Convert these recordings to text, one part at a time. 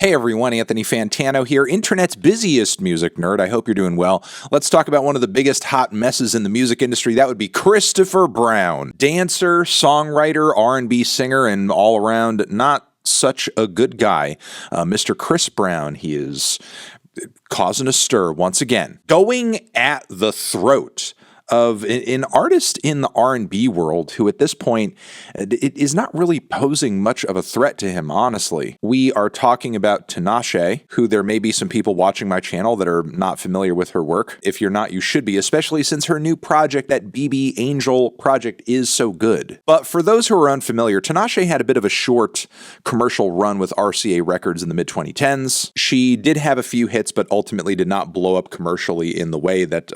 Hey everyone, Anthony Fantano here, internet's busiest music nerd. I hope you're doing well. Let's talk about one of the biggest hot messes in the music industry. That would be Christopher Brown. Dancer, songwriter, R&B singer, and all around not such a good guy. Mr. Chris Brown, he is causing a stir once again. Going at the throat of an artist in the R&B world who at this point it is not really posing much of a threat to him, honestly. We are talking about Tinashe, who there may be some people watching my channel that are not familiar with her work. If you're not, you should be, especially since her new project, that BB Angel project, is so good. But for those who are unfamiliar, Tinashe had a bit of a short commercial run with RCA Records in the mid-2010s. She did have a few hits, but ultimately did not blow up commercially in the way that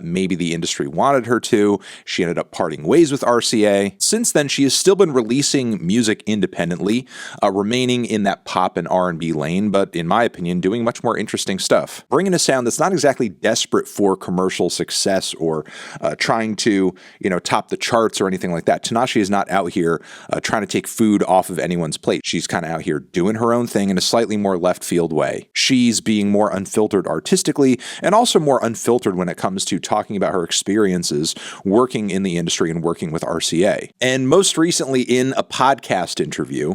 maybe the industry wanted her to. She ended up parting ways with RCA. Since then, she has still been releasing music independently, remaining in that pop and R&B lane, but in my opinion, doing much more interesting stuff. Bringing a sound that's not exactly desperate for commercial success or trying to, top the charts or anything like that. Tinashe is not out here trying to take food off of anyone's plate. She's kind of out here doing her own thing in a slightly more left field way. She's being more unfiltered artistically and also more unfiltered when it comes to talking about her experiences working in the industry and working with RCA. And most recently in a podcast interview,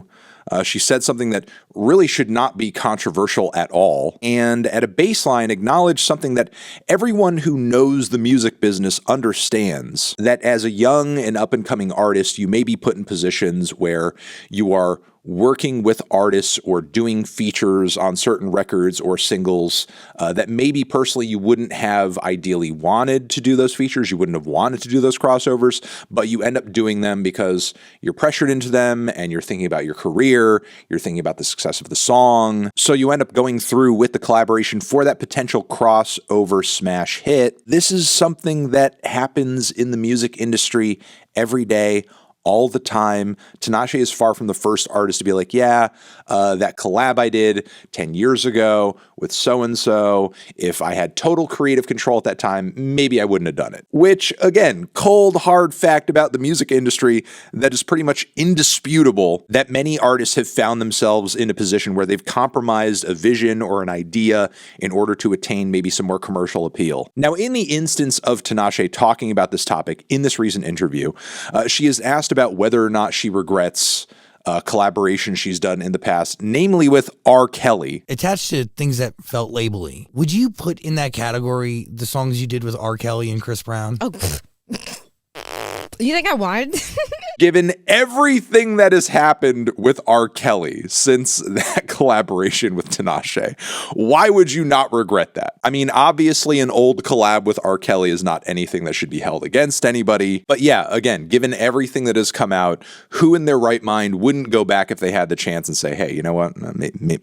she said something that really should not be controversial at all, and at a baseline acknowledged something that everyone who knows the music business understands, that as a young and up-and-coming artist, you may be put in positions where you are working with artists or doing features on certain records or singles that maybe personally you wouldn't have ideally wanted to do those features, you wouldn't have wanted to do those crossovers, but you end up doing them because you're pressured into them and you're thinking about your career, you're thinking about the success of the song. So you end up going through with the collaboration for that potential crossover smash hit. This is something that happens in the music industry every day, all the time. Tinashe is far from the first artist to be like, that collab I did 10 years ago with so-and-so, if I had total creative control at that time, maybe I wouldn't have done it. Which, again, cold, hard fact about the music industry that is pretty much indisputable, that many artists have found themselves in a position where they've compromised a vision or an idea in order to attain maybe some more commercial appeal. Now, in the instance of Tinashe talking about this topic in this recent interview, she is asked about whether or not she regrets collaboration she's done in the past, namely with R. Kelly. Attached to things that felt labely, would you put in that category the songs you did with R. Kelly and Chris Brown? Oh, you think I wanted? Given everything that has happened with R. Kelly since that collaboration with Tinashe, why would you not regret that? I mean, obviously an old collab with R. Kelly is not anything that should be held against anybody. But yeah, again, given everything that has come out, who in their right mind wouldn't go back if they had the chance and say, hey, you know what,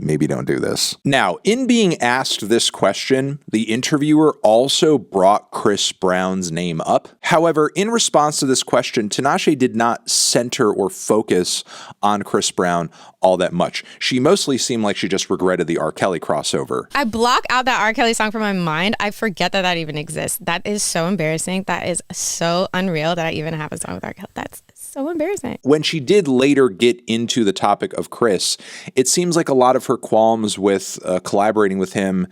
maybe don't do this. Now, in being asked this question, the interviewer also brought Chris Brown's name up. However, in response to this question, Tinashe did not center or focus on Chris Brown all that much. She mostly seemed like she just regretted the R. Kelly crossover. I block out that R. Kelly song from my mind. I forget that even exists. That is so embarrassing. That is so unreal that I even have a song with R. Kelly. That's so embarrassing. When she did later get into the topic of Chris, it seems like a lot of her qualms with collaborating with him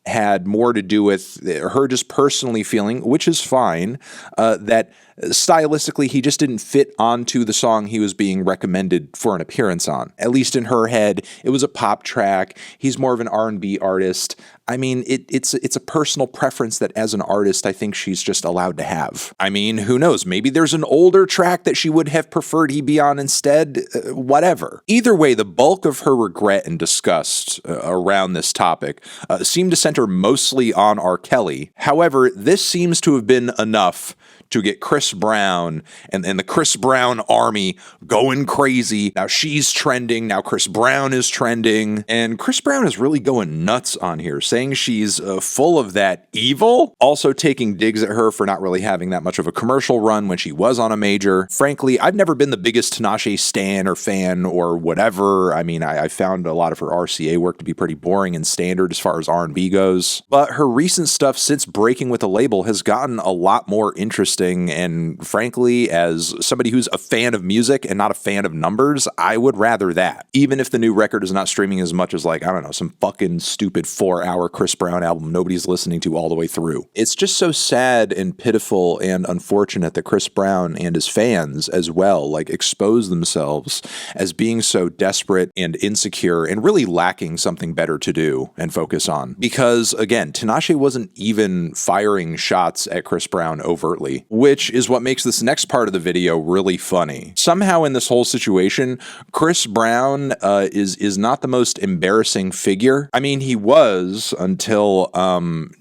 had more to do with her just personally feeling, which is fine, that stylistically he just didn't fit onto the song he was being recommended for an appearance on. At least in her head, it was a pop track. He's more of an R&B artist. I mean, it's a personal preference that as an artist, I think she's just allowed to have. I mean, who knows? Maybe there's an older track that she would have preferred he be on instead, whatever. Either way, the bulk of her regret and disgust around this topic seemed to center mostly on R. Kelly. However, this seems to have been enough to get Chris Brown and the Chris Brown army going crazy. Now she's trending. Now Chris Brown is trending. And Chris Brown is really going nuts on here, saying she's full of that evil. Also taking digs at her for not really having that much of a commercial run when she was on a major. Frankly, I've never been the biggest Tinashe stan or fan or whatever. I mean, I found a lot of her RCA work to be pretty boring and standard as far as R&B goes. But her recent stuff since breaking with the label has gotten a lot more interesting. interesting. And frankly, as somebody who's a fan of music and not a fan of numbers, I would rather that. Even if the new record is not streaming as much as, like, I don't know, some fucking stupid 4-hour Chris Brown album nobody's listening to all the way through. It's just so sad and pitiful and unfortunate that Chris Brown and his fans as well, like, expose themselves as being so desperate and insecure and really lacking something better to do and focus on. Because again, Tinashe wasn't even firing shots at Chris Brown overtly, which is what makes this next part of the video really funny. Somehow in this whole situation, Chris Brown is not the most embarrassing figure. I mean, he was until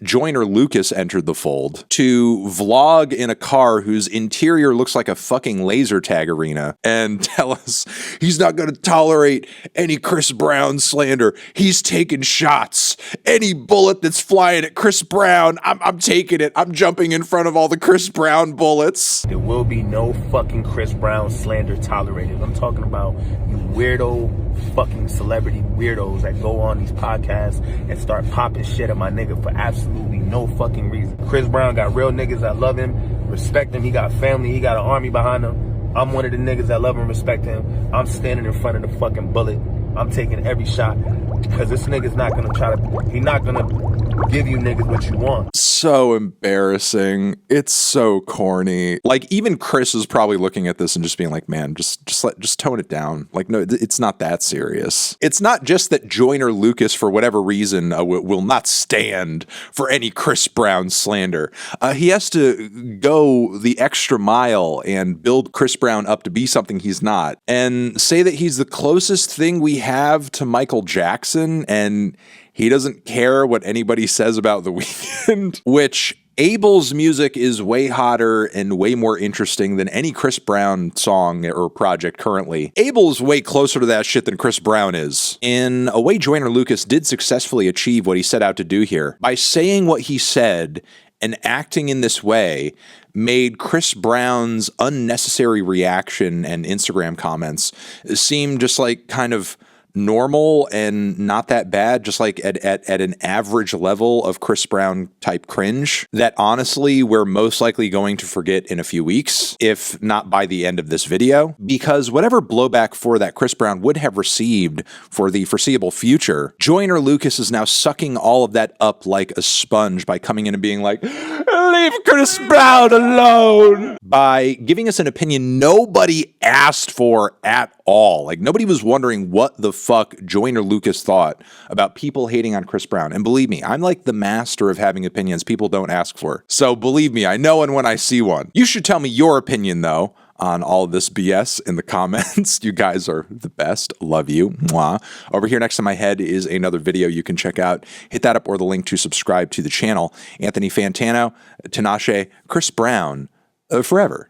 Joyner Lucas entered the fold to vlog in a car whose interior looks like a fucking laser tag arena and tell us he's not going to tolerate any Chris Brown slander. He's taking shots. Any bullet that's flying at Chris Brown, I'm taking it. I'm jumping in front of all the Chris Brown bullets. There will be no fucking Chris Brown slander tolerated. I'm talking about you weirdo fucking celebrity weirdos that go on these podcasts and start popping shit at my nigga for absolutely no fucking reason. Chris Brown got real niggas that love him, respect him. He got family. He got an army behind him. I'm one of the niggas that love and respect him. I'm standing in front of the fucking bullet. I'm taking every shot because this nigga's not gonna he's not gonna give you niggas what you want. So embarrassing. It's so corny. Like, even Chris is probably looking at this and just being like, man, just tone it down. Like, no, it's not that serious. It's not just that Joyner Lucas, for whatever reason, will not stand for any Chris Brown slander. He has to go the extra mile and build Chris Brown up to be something he's not, and say that he's the closest thing we have to Michael Jackson, and he doesn't care what anybody says about The Weeknd, which Abel's music is way hotter and way more interesting than any Chris Brown song or project currently. Abel's way closer to that shit than Chris Brown is. In a way, Joyner Lucas did successfully achieve what he set out to do here. By saying what he said and acting in this way, made Chris Brown's unnecessary reaction and Instagram comments seem just like kind of normal and not that bad, just like at an average level of Chris Brown type cringe that honestly we're most likely going to forget in a few weeks, if not by the end of this video, because whatever blowback for that Chris Brown would have received for the foreseeable future, Joyner Lucas is now sucking all of that up like a sponge by coming in and being like, leave Chris Brown alone, by giving us an opinion nobody asked for at all. Like, nobody was wondering what the fuck Joyner Lucas thought about people hating on Chris Brown. And believe me, I'm like the master of having opinions people don't ask for. So believe me, I know one when I see one. You should tell me your opinion, though, on all of this BS in the comments. You guys are the best. Love you. Mwah. Over here next to my head is another video you can check out. Hit that up or the link to subscribe to the channel. Anthony Fantano, Tinashe, Chris Brown, forever.